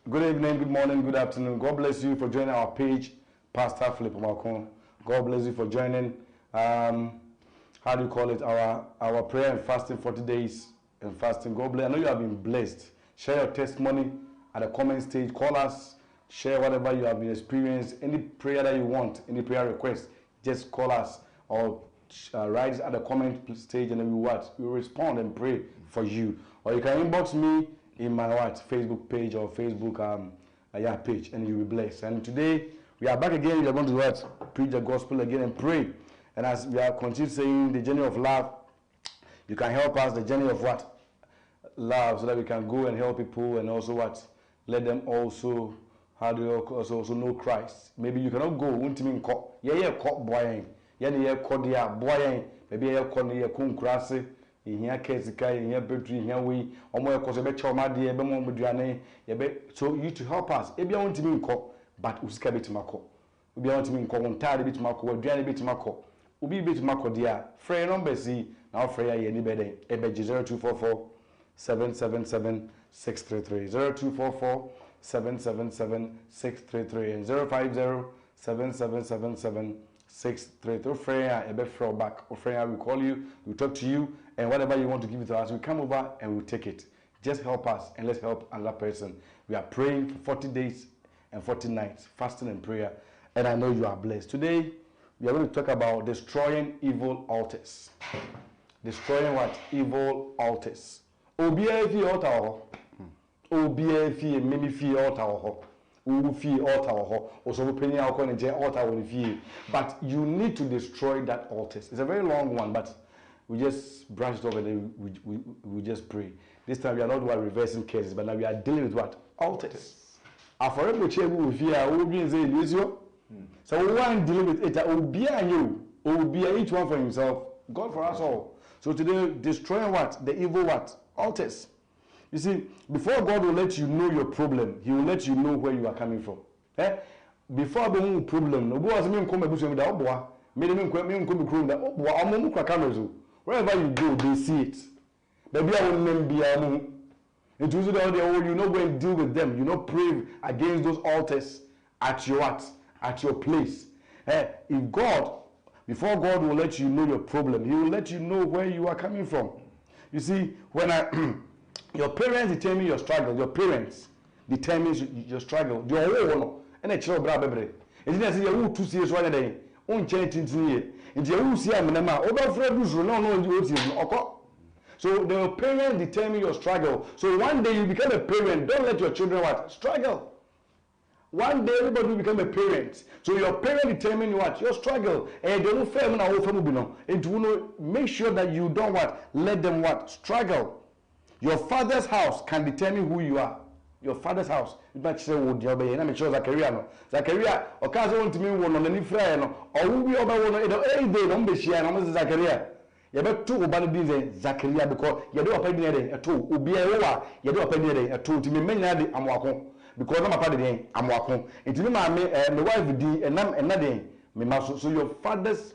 Good evening, good morning, good afternoon. God bless you for joining our page, Pastor Philip Amoako. God bless you for joining. How do you call it? Our prayer and fasting 40 days and fasting. God bless. I know you have been blessed. Share your testimony at the comment stage. Call us. Share whatever you have been experienced. Any prayer that you want, any prayer request, just call us or write it at the comment stage, and then we will respond and pray for you. Or you can inbox me in my Facebook page or Facebook page, and you'll be blessed. And today we are back again. We are going to preach the gospel again and pray. And as we are continuing saying the journey of love, you can help us the journey of love, so that we can go and help people, and also let them also also know Christ. Maybe you cannot go. Boy, maybe so you to help us. Maybe I want to be but usika bit mako. Maybe I want to be tired bit mako, Adrian bit mako. Ubi bit mako dear. Frey number C now Freya any better. Ebe 0244 777 633 0244 777 633 and 050 7777 633. Freya ebe throw back. Freya will call you. We'll talk to you. And whatever you want to give it to us, we come over and we'll take it. Just help us and let's help another person. We are praying for 40 days and 40 nights, fasting and prayer. And I know you are blessed. Today, we are going to talk about destroying evil altars. Destroying what? Evil altars. Obiafi altar. Obiafi mimi altar. Ufi altar. Also, penny altar. But you need to destroy that altars. It's a very long one, but we just brush it over and then we just pray. This time we are not reversing cases, but now we are dealing with what? Altars. So we want to deal with it. Each one for himself. God for us all. So today, destroying what? The evil what? Altars. You see, before God will let you know your problem, He will let you know where you are coming from. Before the problem, wherever you go, they see it. Maybe I will be able to you not go and deal with them. You not pray against those altars at your place. If God, before God will let you know your problem, He will let you know where you are coming from. You see, when your parents determine your struggle, your parents determine your struggle. Your own and a child brother. It is you 2 years one day. On change so the parents determine your struggle. So one day you become a parent, don't let your children struggle. One day everybody will become a parent. So your parent determine your struggle. And they don't fail and to make sure that you don't let them struggle. Your father's house can determine who you are. Your father's house. You might say, "Would you be?" I'm sure Zachariah. Zachariah, or cause want to me one on any friend, or will be over one day, don't be shy. I'm Zachariah. You better two about the Zachariah because you do a penny at two. Ubi a you do a penny at two to me, many Amoako. Because I'm a party, Amoako. It will my wife D and I'm another. So your father's,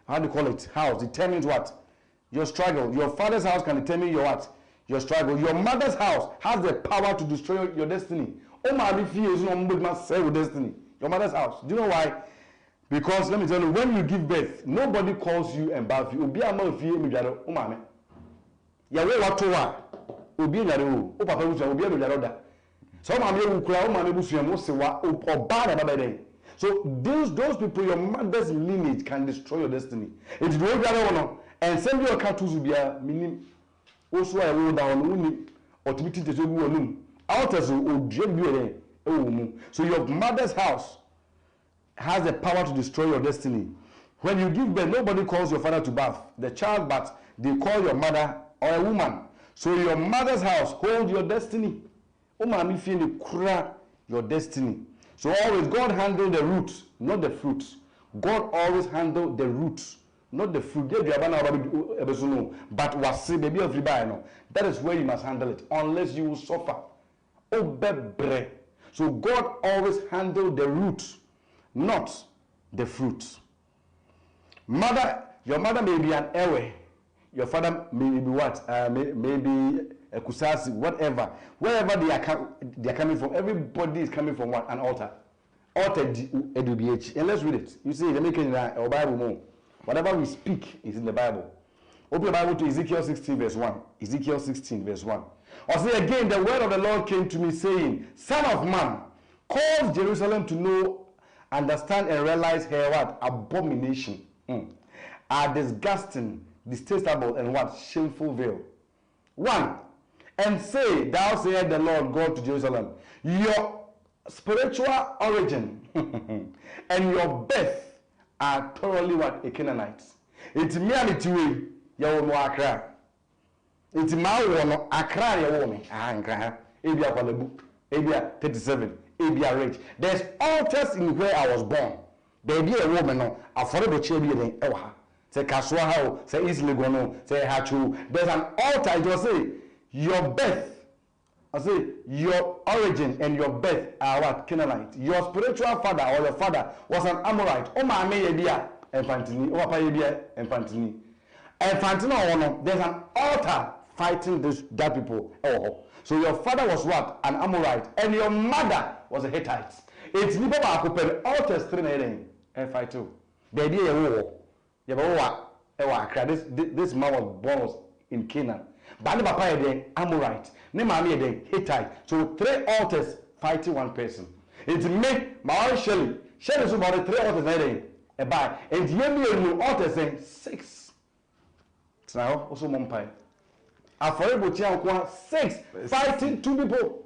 how do you call it, house determines what? Your struggle. Your father's house can determine your what? Your struggle. Your mother's house has the power to destroy your destiny. Oh my, if you must say your destiny. Your mother's house. Do you know why? Because let me tell you, when you give birth, nobody calls you and bath you. Obi ama ofie mi dwaro, o mame. Ya we wato wa. Obi nyare o papa busu obi dwaro da. So mame wu kura o mame busu em se wa oba na baba den. So those people, your mother's lineage can destroy your destiny. It do dwaro no and send your car to bia minim. Also I will down uni automati te so wu onum. Altars o due bi e so your mother's house has the power to destroy your destiny. When you give birth, nobody calls your father to bath the child, but they call your mother or a woman. So your mother's house holds your destiny. Your destiny. So always God handle the roots, not the fruits. God always handle the roots, not the fruit. But that is where you must handle it, unless you will suffer. So God always handle the roots, not the fruits. Your mother may be an Ewe. Your father may be what? Maybe kusasi, whatever, wherever they are coming from, everybody is coming from what? An altar. Altar edubh. And let's read it. You see, the making our Bible more. Whatever we speak is in the Bible. Open your Bible to Ezekiel 16 verse 1. Ezekiel 16 verse 1. Or say again, the word of the Lord came to me saying, Son of man, cause Jerusalem to know, understand and realize her what? Abomination. Are disgusting, detestable and what? Shameful veil. 1. And say, thou sayest the Lord God to Jerusalem, your spiritual origin and your birth are thoroughly what? A Canaanite. It's reality way, yawo mo Accra. It's my one Accra yawo me. Nkra. Ebia Kwalebu. Ebia 37. Ebia Rich. There's altars in where I was born. There be a woman no. Affordable chebi den ewa ha. Say Kaswa how. Say East Legono. Say Hachu. There's an altar. It will say your birth. I say your origin and your birth are what? Canaanite. Your spiritual father or your father was an Amorite. O ma me yebia enfantini. O papa yebia enfantini. Enfantini there's an altar fighting that people. Oh. So your father was what? An Amorite. And your mother was a Hittite. It's nipa ba akopel altars three na and fight too. The idea war. This man was born in Canaan. But the papa is Amorite. Ne mami is Hittite. So 3 altars fighting one person. It's me, my own Shelley. Shelley is about the 3 altars na buy. And you altars saying 6. So now also Mumpai. Afore 6 fighting 2 people.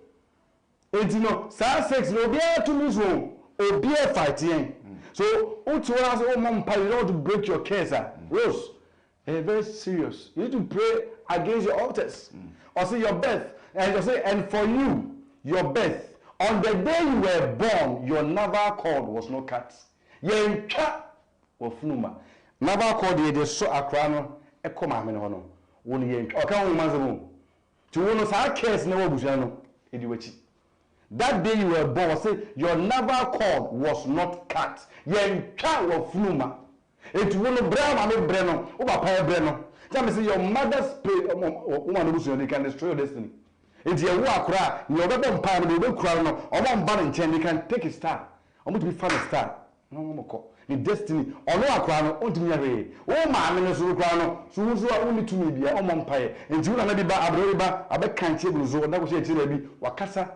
And you know, 6 no be 2 means or be fighting. So Mumpai, you don't want to break your cancer. Rose. Very serious. You need to pray against your altars. Or say your birth. And you say, and for you, your birth, on the day you were born, your navel cord was not cut. Yenka or funuma. Navel cord ye so akrano e koma amene hono. Woni yenka. Oka won manzemu. To wono sa case na wo busuano ediwachi. That day you were born, say your navel cord was not cut. Yenka or funuma. It wono bra ma me bre no, wo papa e bre no. Tell say your mother's woman busuano they can destroy your destiny. If you walk around, you're not going to be crowned or one banning chain, you can take a star. I'm going to be found a star. No more. The destiny, or no crown, on to me. Oh, my minister crown, so who's only to me be a umpire. And you will be back, I bet can't say, so that was a chill, Wakasa,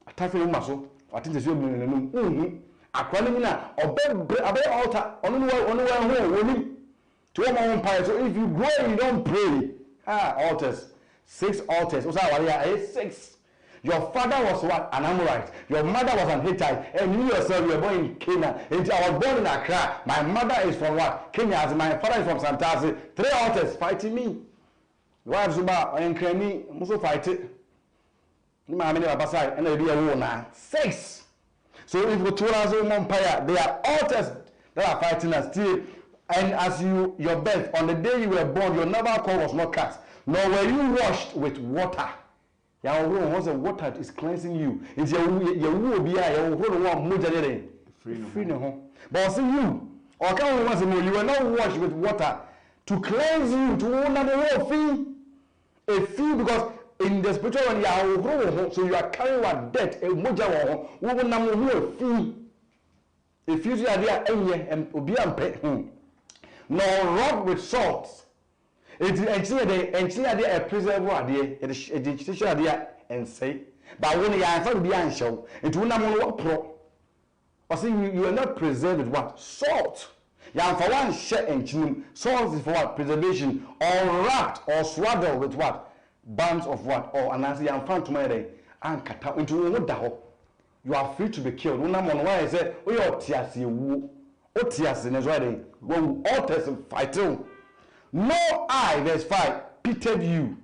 a taffy muscle, I think it's your moon. A cranina, or bed altar, only one to one umpire. So if you grow, you don't pray. Altars. 6 altars. 6. Your father was what? An Amorite. Your mother was an Hittite. And you yourself, you were born in Canaan. And I was born in Accra. My mother is from what? Kenya. As my father is from Santasi. 3 altars fighting me. Why Zuba and Kremi also fight it? You might have a side and there'll be a war now. 6. So if we told us Empire, there are altars that are fighting us still. And as your birth, on the day you were born, your navel cord was not cut. Nor were you washed with water. Once the water is cleansing you, it's your will be free no. But see you, or come once more, you were not washed with water to cleanse you to another fee. A fee because in the spiritual one, you are so you are carrying what debt, a moja woman a fee. If you are there and be nor rub with salt. It's actually a preserve idea, a idea and say, but when you are be unsure, it will not pro. Or see, you are not preserved with what? Salt. Yeah, for one share and chin, salt is for what? Preservation, or wrapped or swaddled with what? Bands of what? Or an answer and found tomorrow and cut out into what? You are free to be killed. One on why I say, oh, your tears, you, oh, tears in his writing, when altars fight too. No eye, verse 5, pitied you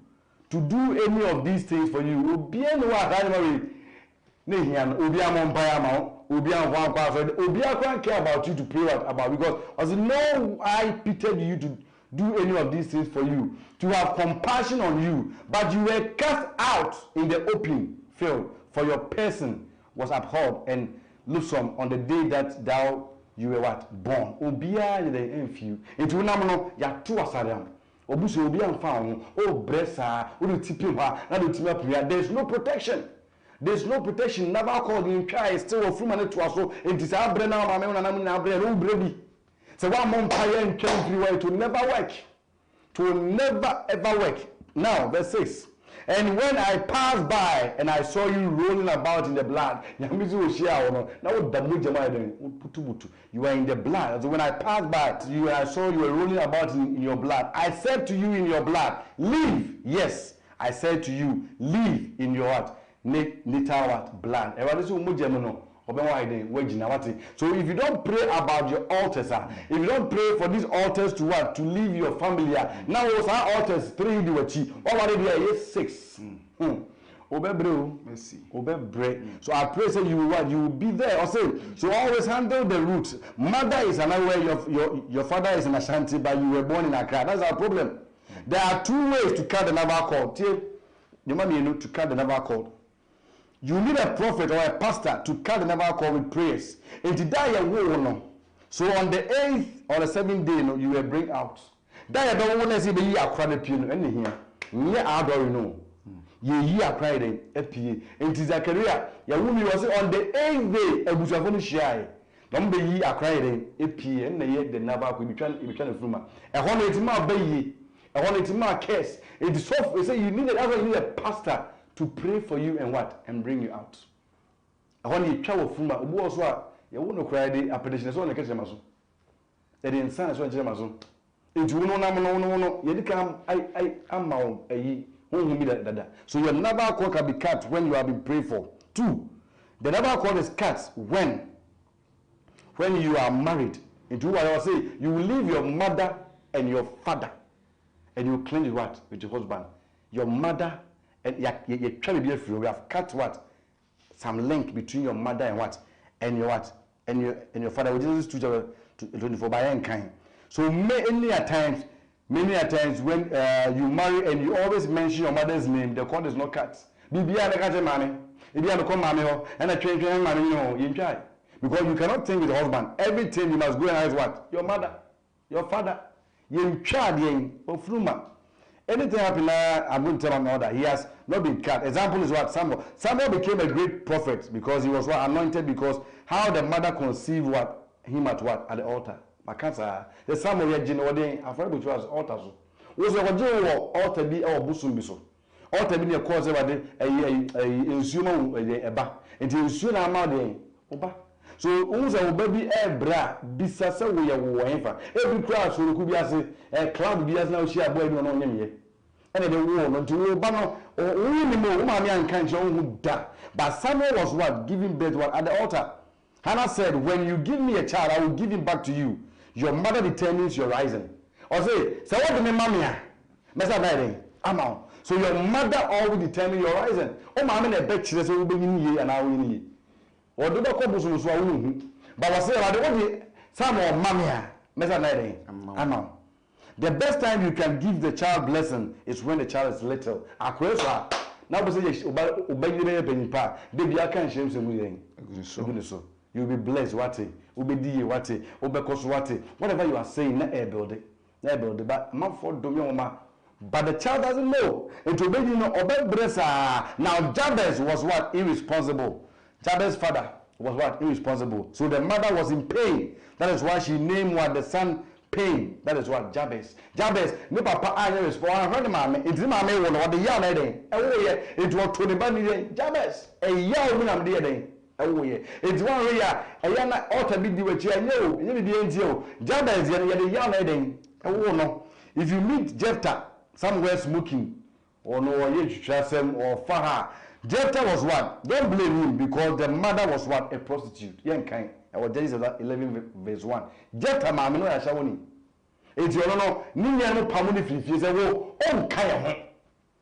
to do any of these things for you. Obia no what Nehian, Obia Mompayama, Obia one question, Obia can't care about you to pray about because as no eye pitied you to do any of these things for you, to have compassion on you, but you were cast out in the open field, for your person was abhorred and loathsome on the day that you were what? Born. Obia the enfew. Into namono ya two asadam. obuso obi amfa ho bresa wo tipi ha na do timi apia. There's no protection. There's no protection. Never called in try still from an to aso enti sa abre na ma me na abre no bre bi. So one month and 23 to never work. To never ever work. Now verse 6. And when I passed by and I saw you rolling about in the blood, you are in the blood. So when I passed by to you and I saw you were rolling about in your blood, I said to you in your blood, live. Yes, I said to you, live in your what? Blood. So if you don't pray about your altars, if you don't pray for these altars to what? To leave your family. Now those are altars 3 do what? What are they? 6. So I pray say you will be there. Or say so always handle the roots. Mother is another way. Your father is in Ashanti, but you were born in Accra. That's our problem. There are 2 ways to cut the Naval cord. You might know to cut the Naval cord. You need a prophet or a pastor to cut the Naval cord with prayers. And to die a war. So on the 8th or the 7th day, you will bring out. Die don't want to see the year cry the piano and here. Near our no. Ye cry the EPA. And to Zachariah, your woman was on the 8th day, a bushafon shy. Don't be ye a cry the EPA and the yet the Naval will be trying to film. A honey to my baby, a honey to my case. It is so we say you need a pastor to pray for you and what? And bring you out. I want you travel from my also. You won't cry the appellation so on the catch maso. That in science one jamazo. It will no. You come I'm a ye who me that. So your Naval cord can be cut when you have been prayed for. 2. The Naval cord is cut when you are married. Into what I will say, you will leave your mother and your father, and you will cleanse with what? With your husband. Your mother and you try to be free. We have cut what? Some link between your mother and what? And your what? And your father. We just 24 by any kind. So many a times when you marry and you always mention your mother's name, the cord is not cut. Bibia the catch money. Bibia the come mommy and a train money, you try. Because you cannot think with the husband. Everything you must go and ask what? Your mother, your father. You try the fruma. Anything happen now, I'm going to tell my mother. He has not been cut. Example is what? Samuel. Samuel became a great prophet because he was what? Anointed because how the mother conceived what? Him at what? At the altar. My cancer. The Samuel had Jinodin, I've heard which was altar. Was a altar be our busum biso. Altar be a cause of a insumo a ba. Until soon I'm out there. So, unza baby bra bisasa we ya woenfa. Every crowd so could be as a cloud be as now she a boy no nyem. And the war no to ba no we no ma me anka nche hu da. But Samuel was what giving birth what at the altar. Hannah said, when you give me a child, I will give him back to you. Your mother determines your rising. Or say, so what do me mamia? Mesa dai amount. So your mother always determines your rising. Oh ma me na bet chire so we be ni and I win ye. Or do not come to so but I say, I don't some or mamma, Mesa. The best time you can give the child blessing is when the child is little. Akwesa. Now, obey penny pa. Baby, I can't shame some so. You'll be blessed, what obedi, what obekos, whatever you are saying, not air building, but not for Domioma. But the child doesn't know. It will be obey Bressa. Now, Jabez was what? Irresponsible. Jabez's father was what? Irresponsible. So the mother was in pain. That is why she named what? The son pain. That is what? Jabez. Jabez, no papa I respond. I heard mammy. It's my man what the young lady. Oh yeah, it was 20 money. Jabez, a young woman dear. Oh yeah, it's one area. A young ought to be the way you know. You be NGO. Jabez, you're the young lady. Oh no. If you meet Jephthah somewhere smoking, or no, you trust him or Farah. Jephthah was what? Don't blame him because the mother was what? A prostitute. Young kind. Our Genesis 11 verse 1. Jephthah mama no yashawoni. Eti ono no ninya no pamuni fifi say wo on kan ho.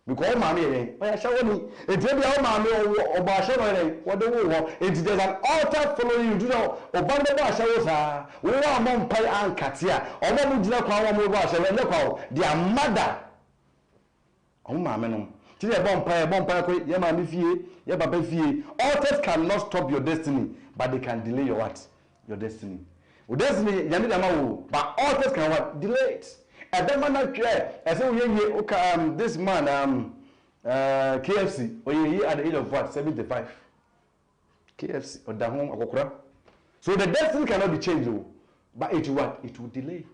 Because mama yen o yashawoni. Eti bia o mama o ba shawo yen wo de wo ho. Eti there's an altar following you. Do know obande ba shawo sa. Wo wa mo mpai ankate a. Omo mu gina kwa wo mo ba shawo le kwa. Their mother. O mama no altars cannot stop your destiny, but they can delay your what? Your destiny. Your destiny, but altars can what? Delay it. And that man I said, this man, KFC, or you at the age of what, 75? KFC, or the home of so the destiny cannot be changed, but it what? It will delay.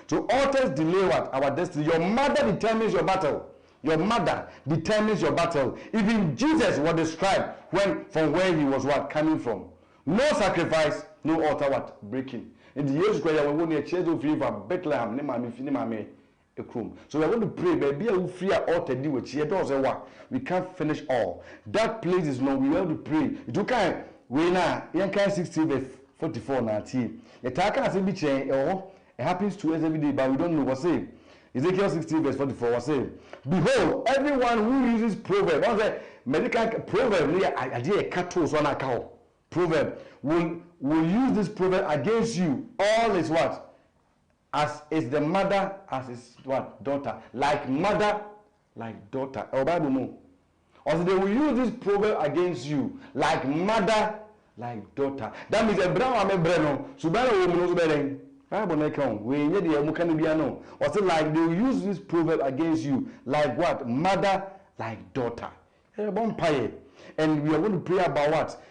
So altars delay what? Our destiny. Your mother determines your battle. Your mother determines your battle. Even Jesus was described from where he was what? Coming from. No sacrifice, no altar what? Breaking. In the years where we were church of river, Bethlehem, so we are going to pray, baby, we free altar deal with we can't finish all. That place is not, we have to pray. You can't, we now, you can't 60 verse 44 now. The Taka has been changed, it happens to us every day, but we don't know what's it. Ezekiel 16 verse 44 was saying, behold, everyone who uses proverb, I say medical proverb, I did a cattle so on cow. Proverb will use this proverb against you. All is what? As is the mother, as is what? Daughter. Like mother, like daughter. Oh, Bible no. Also, they will use this proverb against you. Like mother, like daughter. That means a brown and breno. So better woman knows better. Bible make on. We need the mukanibiano. Also, like they will use this proverb against you. Like what? Mother, like daughter. And we are going to pray about what?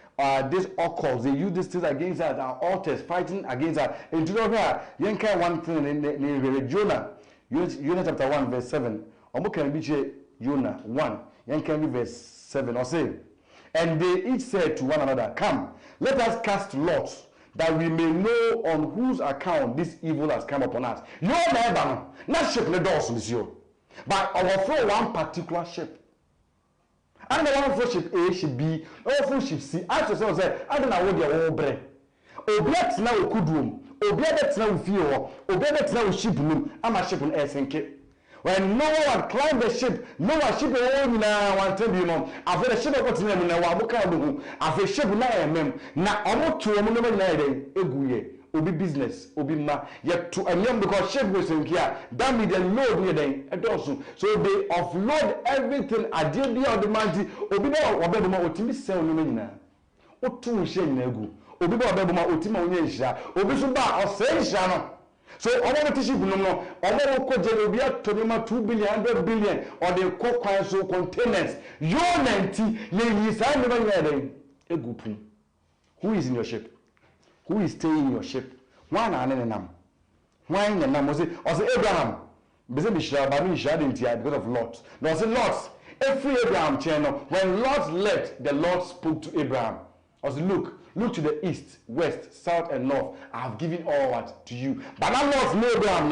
These occurs, they use these things against us, our altars fighting against us. And you know, you can one thing in Jonah chapter 1, verse 7. Or can be Jonah 1, you can be verse 7 or say. And they each said to one another, come, let us cast lots, that we may know on whose account this evil has come upon us. Your neighbor, not ship the doors, monsieur, but overthrow one particular ship. And the one for ship A, ship B, or for ship C. Ask yourself, I don't know what you're all bread. Obiat now could room, Obiat now feel, Obiat now ship room, I'm a ship on air sinking. When no one climbed the ship, no one ship alone now, one tell you, Mom. I've a ship of what's name in a Wabuka, I've a ship now, now almost 2 minutes, Eguye. Obi business, obi ma, yet to a young because ship was in here, that means the load here then, and also. So they offload everything, I did the other man, Obi or Babama, Otimi sell Numina. What 2 shame nego, Obi Babama, Otima Unisha, Obi Suba, or say Shana. So all the tissue no, all the could be at Tonima 2 billion, 100 billion, or the cocoa so containers. Your 90, ladies, I never heard a good. Who is in your ship? Who is staying in your ship? One and then why in the name was it? Also Abraham. Because of Lot. No, I said Lot. Every Abraham channel. When Lot left, the Lord spoke to Abraham. Also look to the east, west, south, and north. I have given all what to you. But now Lot no Abraham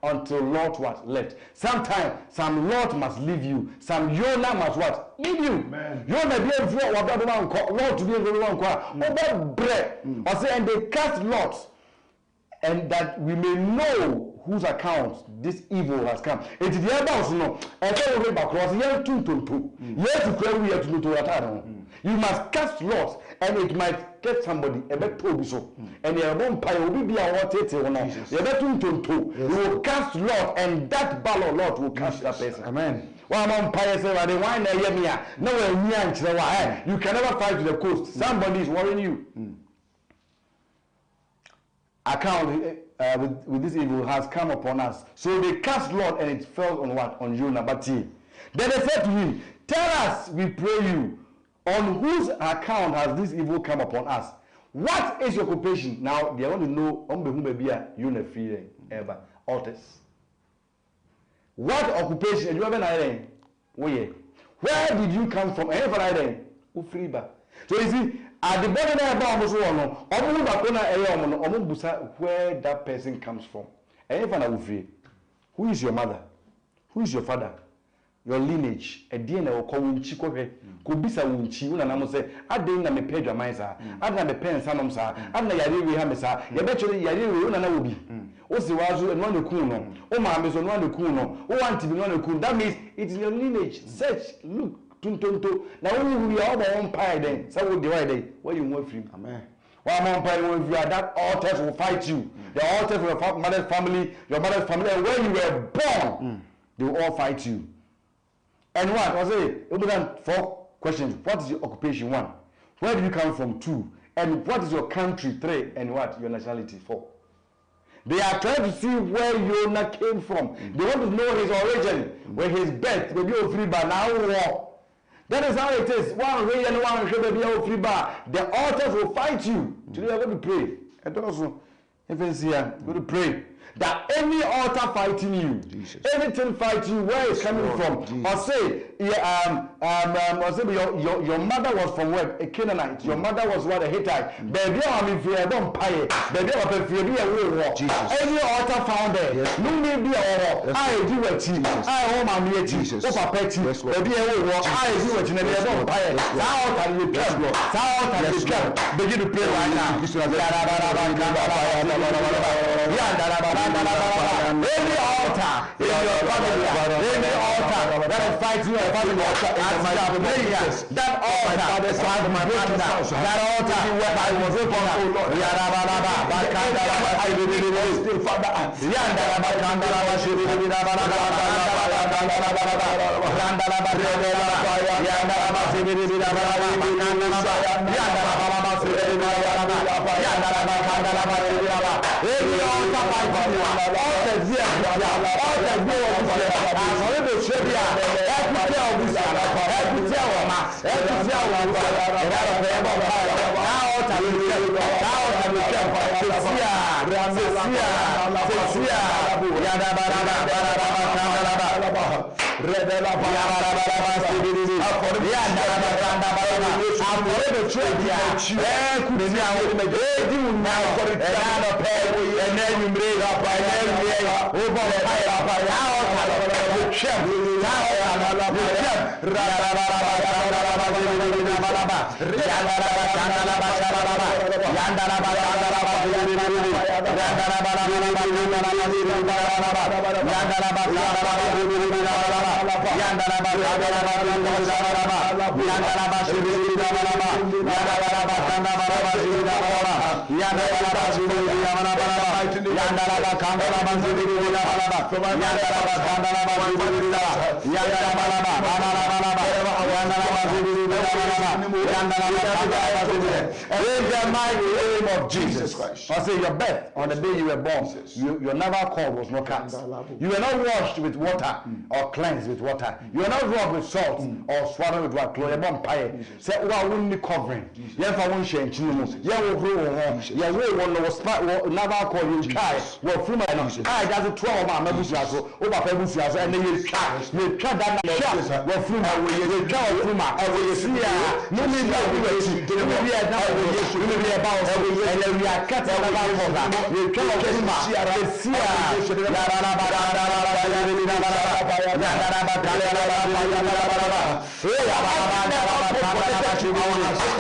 until Lot what left. Sometimes some Lot must leave you. Some Jonah must what? Leave you. Jonah be able to Lord to be able to over bread. Or say, and they cast lots, and that we may know whose account this evil has come. It is the about no. And tell you back cross here to. Yes, to pray we have to do that. You must cast lots, and it might get somebody a bit told so. And you won't pay will be a water or not. You will cast lot, and that ballot lot will cast that person. Amen. One umpire said, "The wine you can never fight to the coast. Somebody is worrying you." Account with this evil has come upon us. So they cast lot, and it fell on what? On Jonah. But then they said to him, "Tell us, we pray you, on whose account has this evil come upon us? What is your occupation?" Now they want to know whom maybe you never free ever altars. What occupation? You ever know? Where did you come from? Ever know? So you see, at the bottom of the world, where that person comes from. Who is your mother? Who is your father? Your lineage, a DNA or call Chikohe, could be some Chiuna Namose, I didn't me pay your miser, I didn't me pen Sanamsa, I didn't Yari Hamisa, eventually Yari will be. Osiwazu and one kuno, O Mamas on one kuno, O want to be one kuno. That means it is your lineage. Search, look, tuntunto. Now we are all our own pie then. So we divide what you want from. Amen. One umpire will be that altars will fight you. The altars of your mother's family, and where you were born, they will all fight you. And what was it? It was 4 questions. What is your occupation? 1. Where do you come from? 2. And what is your country? 3. And what your nationality? 4. They are trying to see where Jonah came from. They want to know his origin, where his birth, maybe free by now. That is how it is. One ray and one free bar. The altars will fight you. Today we are going to pray. And also, if it's here, go to pray. That any altar fighting you, anything fighting you, where it's coming from, or say, your mother was from where? A Canaanite. Your mother was what? A Hittite. Baby, I mean, if you don't pay, baby, if you be a war. Any altar found there, no maybe a war. I do a tea. I own my mere Jesus. What a petty. Baby, a war. I do it in a don't pay. How can you come? How can you come? Begin to pray right now. Any altar in your family, any altar that is fighting your family, that altar, that altar where I was open in the mighty name of Jesus Christ. I say your birth on the day you were born, your navel cord was not cut. You were not washed with water or cleansed with water. You were not rubbed with salt or swallowed with water. Your bomb pie. Say, "Well, we need covering. Yeah, for one change. Yeah, we grow. Yeah, we want to spot. Navel cord you try. Well, from my nose. I got a 12 man. Maybe you also over Pebu's and then you try. You try that. Well, from my way, you try from my. I will see. No need to do it. We are now. We be about. And then we are cutting about for that. You try from my. Yeah.